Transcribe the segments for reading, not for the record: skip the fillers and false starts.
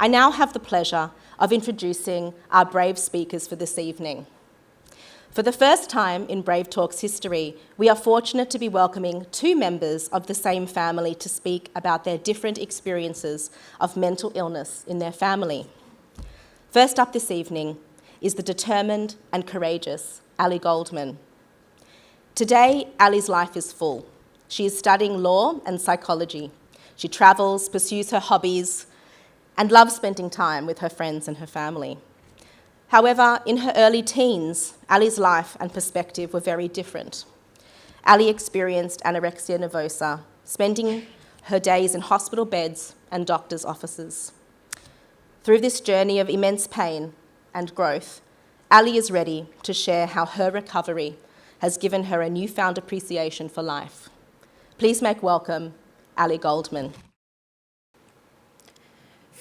I now have the pleasure of introducing our brave speakers for this evening. For the first time in Brave Talks history, we are fortunate to be welcoming two members of the same family to speak about their different experiences of mental illness in their family. First up this evening is the determined and courageous Ali Goldman. Today, Ali's life is full. She is studying law and psychology. She travels, pursues her hobbies, and loves spending time with her friends and her family. However, in her early teens, Ali's life and perspective were very different. Ali experienced anorexia nervosa, spending her days in hospital beds and doctors' offices. Through this journey of immense pain and growth, Ali is ready to share how her recovery has given her a newfound appreciation for life. Please make welcome Ali Goldman.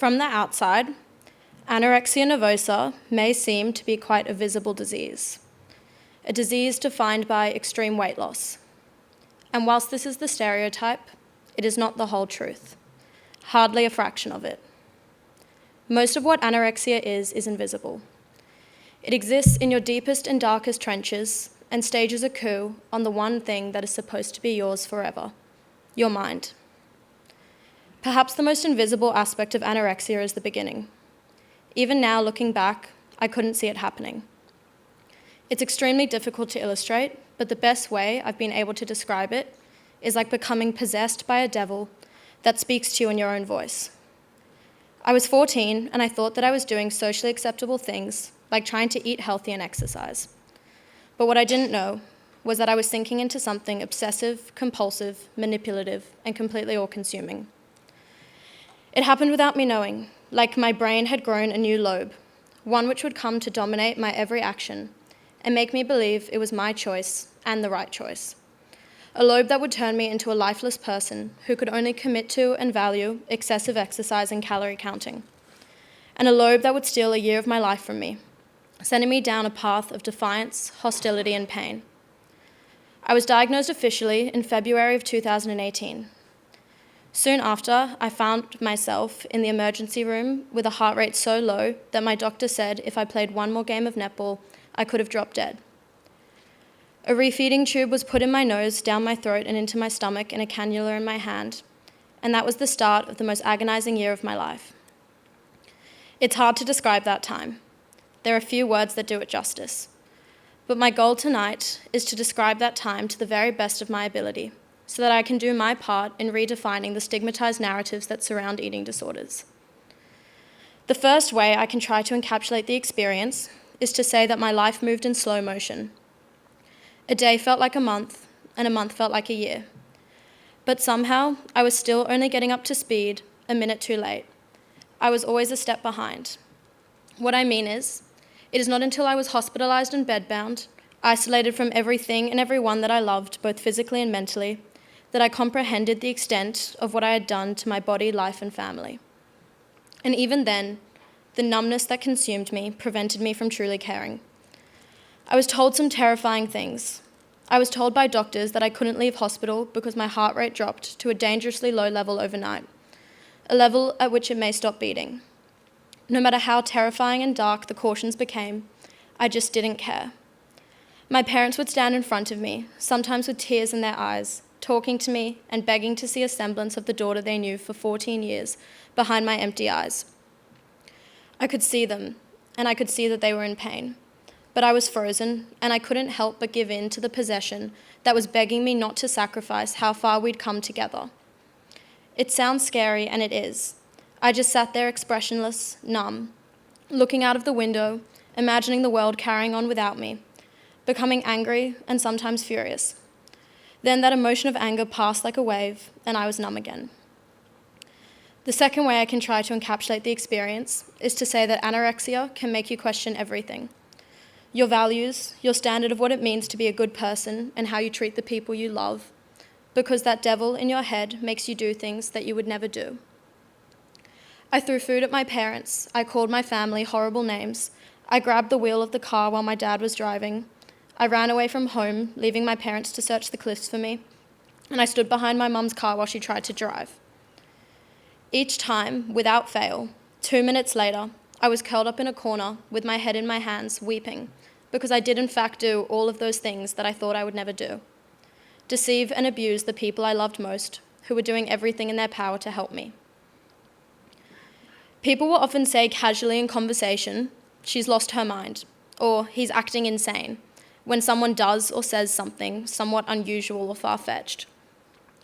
From the outside, anorexia nervosa may seem to be quite a visible disease, a disease defined by extreme weight loss. And whilst this is the stereotype, it is not the whole truth, hardly a fraction of it. Most of what anorexia is invisible. It exists in your deepest and darkest trenches and stages a coup on the one thing that is supposed to be yours forever, your mind. Perhaps the most invisible aspect of anorexia is the beginning. Even now, looking back, I couldn't see it happening. It's extremely difficult to illustrate, but the best way I've been able to describe it is like becoming possessed by a devil that speaks to you in your own voice. I was 14 and I thought that I was doing socially acceptable things like trying to eat healthy and exercise. But what I didn't know was that I was sinking into something obsessive, compulsive, manipulative, and completely all-consuming. It happened without me knowing, like my brain had grown a new lobe, one which would come to dominate my every action and make me believe it was my choice and the right choice. A lobe that would turn me into a lifeless person who could only commit to and value excessive exercise and calorie counting. And a lobe that would steal a year of my life from me, sending me down a path of defiance, hostility, and pain. I was diagnosed officially in February of 2018. Soon after, I found myself in the emergency room with a heart rate so low that my doctor said if I played one more game of netball, I could have dropped dead. A refeeding tube was put in my nose, down my throat, and into my stomach, and a cannula in my hand, and that was the start of the most agonizing year of my life. It's hard to describe that time. There are few words that do it justice. But my goal tonight is to describe that time to the very best of my ability, so that I can do my part in redefining the stigmatized narratives that surround eating disorders. The first way I can try to encapsulate the experience is to say that my life moved in slow motion. A day felt like a month, and a month felt like a year. But somehow, I was still only getting up to speed a minute too late. I was always a step behind. What I mean is, it is not until I was hospitalized and bedbound, isolated from everything and everyone that I loved, both physically and mentally, that I comprehended the extent of what I had done to my body, life, and family. And even then, the numbness that consumed me prevented me from truly caring. I was told some terrifying things. I was told by doctors that I couldn't leave hospital because my heart rate dropped to a dangerously low level overnight, a level at which it may stop beating. No matter how terrifying and dark the cautions became, I just didn't care. My parents would stand in front of me, sometimes with tears in their eyes, talking to me and begging to see a semblance of the daughter they knew for 14 years behind my empty eyes. I could see them, and I could see that they were in pain. But I was frozen, and I couldn't help but give in to the possession that was begging me not to sacrifice how far we'd come together. It sounds scary, and it is. I just sat there expressionless, numb, looking out of the window, imagining the world carrying on without me, becoming angry and sometimes furious. Then that emotion of anger passed like a wave, and I was numb again. The second way I can try to encapsulate the experience is to say that anorexia can make you question everything. Your values, your standard of what it means to be a good person, and how you treat the people you love, because that devil in your head makes you do things that you would never do. I threw food at my parents, I called my family horrible names, I grabbed the wheel of the car while my dad was driving, I ran away from home, leaving my parents to search the cliffs for me, and I stood behind my mum's car while she tried to drive. Each time, without fail, 2 minutes later, I was curled up in a corner with my head in my hands, weeping, because I did in fact do all of those things that I thought I would never do. Deceive and abuse the people I loved most, who were doing everything in their power to help me. People will often say casually in conversation, "She's lost her mind," or "he's acting insane," when someone does or says something somewhat unusual or far-fetched.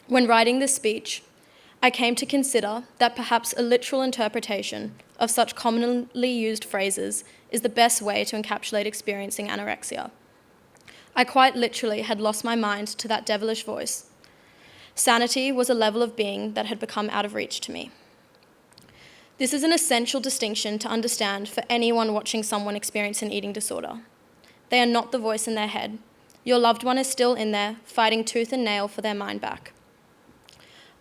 When writing this speech, I came to consider that perhaps a literal interpretation of such commonly used phrases is the best way to encapsulate experiencing anorexia. I quite literally had lost my mind to that devilish voice. Sanity was a level of being that had become out of reach to me. This is an essential distinction to understand for anyone watching someone experience an eating disorder. They are not the voice in their head. Your loved one is still in there, fighting tooth and nail for their mind back.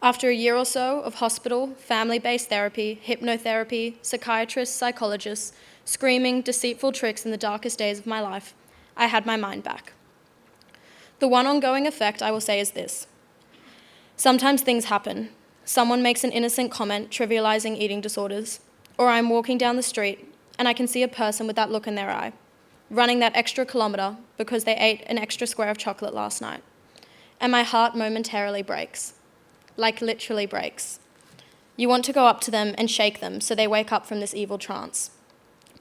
After a year or so of hospital, family-based therapy, hypnotherapy, psychiatrists, psychologists, screaming, deceitful tricks in the darkest days of my life, I had my mind back. The one ongoing effect I will say is this. Sometimes things happen. Someone makes an innocent comment trivializing eating disorders, or I'm walking down the street and I can see a person with that look in their eye, running that extra kilometer because they ate an extra square of chocolate last night, and my heart momentarily breaks. Like literally breaks. You want to go up to them and shake them so they wake up from this evil trance,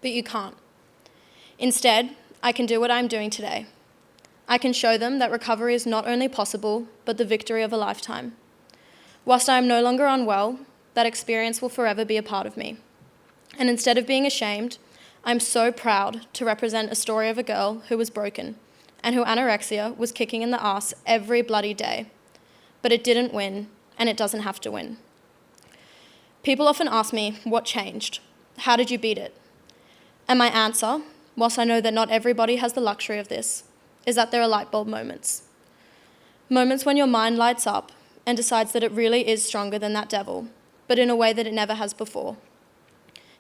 but you can't. Instead, I can do what I'm doing today. I can show them that recovery is not only possible, but the victory of a lifetime. Whilst I am no longer unwell, that experience will forever be a part of me. And instead of being ashamed, I'm so proud to represent a story of a girl who was broken and who anorexia was kicking in the ass every bloody day. But it didn't win, and it doesn't have to win. People often ask me, what changed? How did you beat it? And my answer, whilst I know that not everybody has the luxury of this, is that there are light bulb moments. Moments when your mind lights up and decides that it really is stronger than that devil, but in a way that it never has before.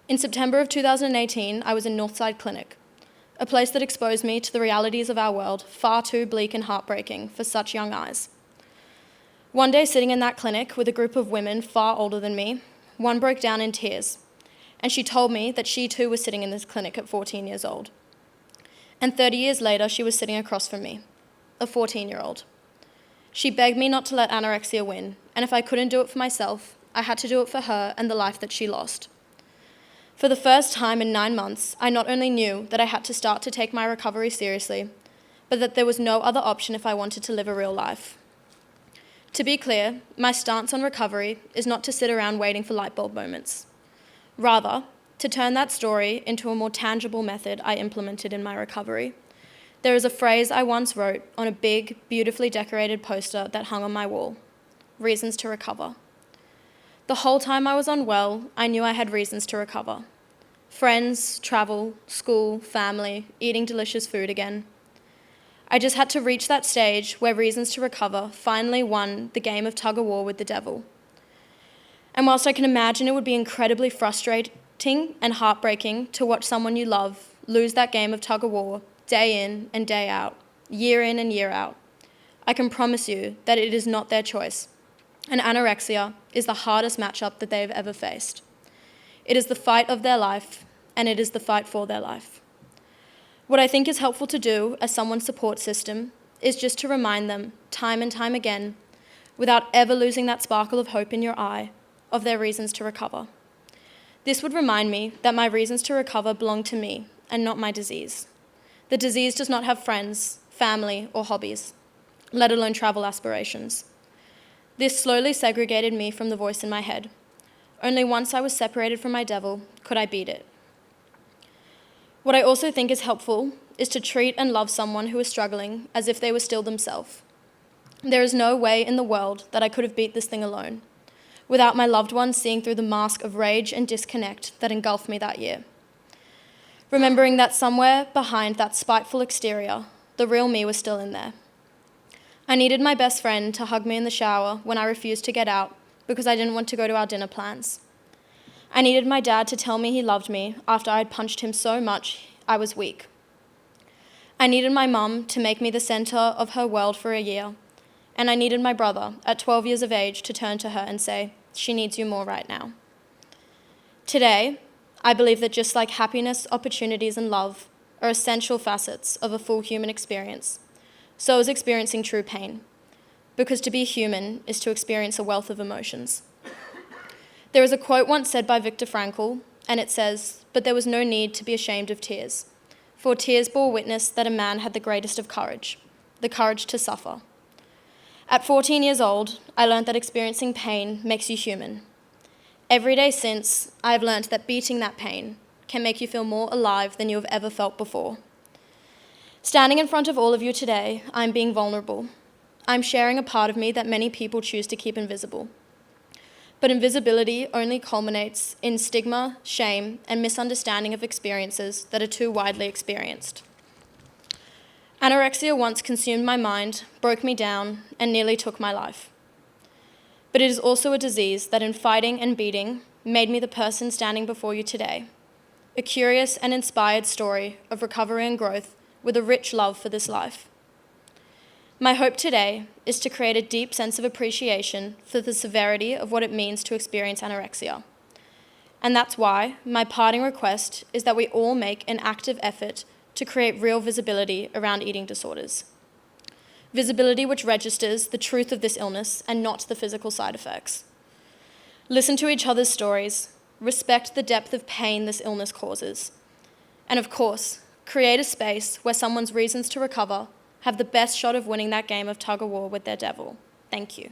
In September of 2018, I was in Northside Clinic, a place that exposed me to the realities of our world, far too bleak and heartbreaking for such young eyes. One day, sitting in that clinic with a group of women far older than me, one broke down in tears, and she told me that she too was sitting in this clinic at 14 years old. And 30 years later, she was sitting across from me, a 14-year-old. She begged me not to let anorexia win, and if I couldn't do it for myself, I had to do it for her and the life that she lost. For the first time in 9 months, I not only knew that I had to start to take my recovery seriously, but that there was no other option if I wanted to live a real life. To be clear, my stance on recovery is not to sit around waiting for light bulb moments. Rather, to turn that story into a more tangible method I implemented in my recovery. There is a phrase I once wrote on a big, beautifully decorated poster that hung on my wall: reasons to recover. The whole time I was unwell, I knew I had reasons to recover. Friends, travel, school, family, eating delicious food again. I just had to reach that stage where reasons to recover finally won the game of tug-of-war with the devil. And whilst I can imagine it would be incredibly frustrating and heartbreaking to watch someone you love lose that game of tug-of-war day in and day out, year in and year out, I can promise you that it is not their choice, and anorexia is the hardest matchup that they have ever faced. It is the fight of their life, and it is the fight for their life. What I think is helpful to do as someone's support system is just to remind them, time and time again, without ever losing that sparkle of hope in your eye, of their reasons to recover. This would remind me that my reasons to recover belong to me and not my disease. The disease does not have friends, family, or hobbies, let alone travel aspirations. This slowly segregated me from the voice in my head. Only once I was separated from my devil could I beat it. What I also think is helpful is to treat and love someone who is struggling as if they were still themselves. There is no way in the world that I could have beat this thing alone, without my loved ones seeing through the mask of rage and disconnect that engulfed me that year. Remembering that somewhere behind that spiteful exterior, the real me was still in there. I needed my best friend to hug me in the shower when I refused to get out because I didn't want to go to our dinner plans. I needed my dad to tell me he loved me after I had punched him so much I was weak. I needed my mum to make me the center of her world for a year, and I needed my brother at 12 years of age to turn to her and say, "She needs you more right now." Today, I believe that just like happiness, opportunities, and love are essential facets of a full human experience, so is experiencing true pain, because to be human is to experience a wealth of emotions. There is a quote once said by Viktor Frankl, and it says, "But there was no need to be ashamed of tears, for tears bore witness that a man had the greatest of courage, the courage to suffer." At 14 years old, I learned that experiencing pain makes you human. Every day since, I have learned that beating that pain can make you feel more alive than you have ever felt before. Standing in front of all of you today, I'm being vulnerable. I'm sharing a part of me that many people choose to keep invisible. But invisibility only culminates in stigma, shame, and misunderstanding of experiences that are too widely experienced. Anorexia once consumed my mind, broke me down, and nearly took my life. But it is also a disease that in fighting and beating made me the person standing before you today, a curious and inspired story of recovery and growth with a rich love for this life. My hope today is to create a deep sense of appreciation for the severity of what it means to experience anorexia. And that's why my parting request is that we all make an active effort to create real visibility around eating disorders. Visibility which registers the truth of this illness and not the physical side effects. Listen to each other's stories, respect the depth of pain this illness causes, and of course, create a space where someone's reasons to recover have the best shot of winning that game of tug-of-war with their devil. Thank you.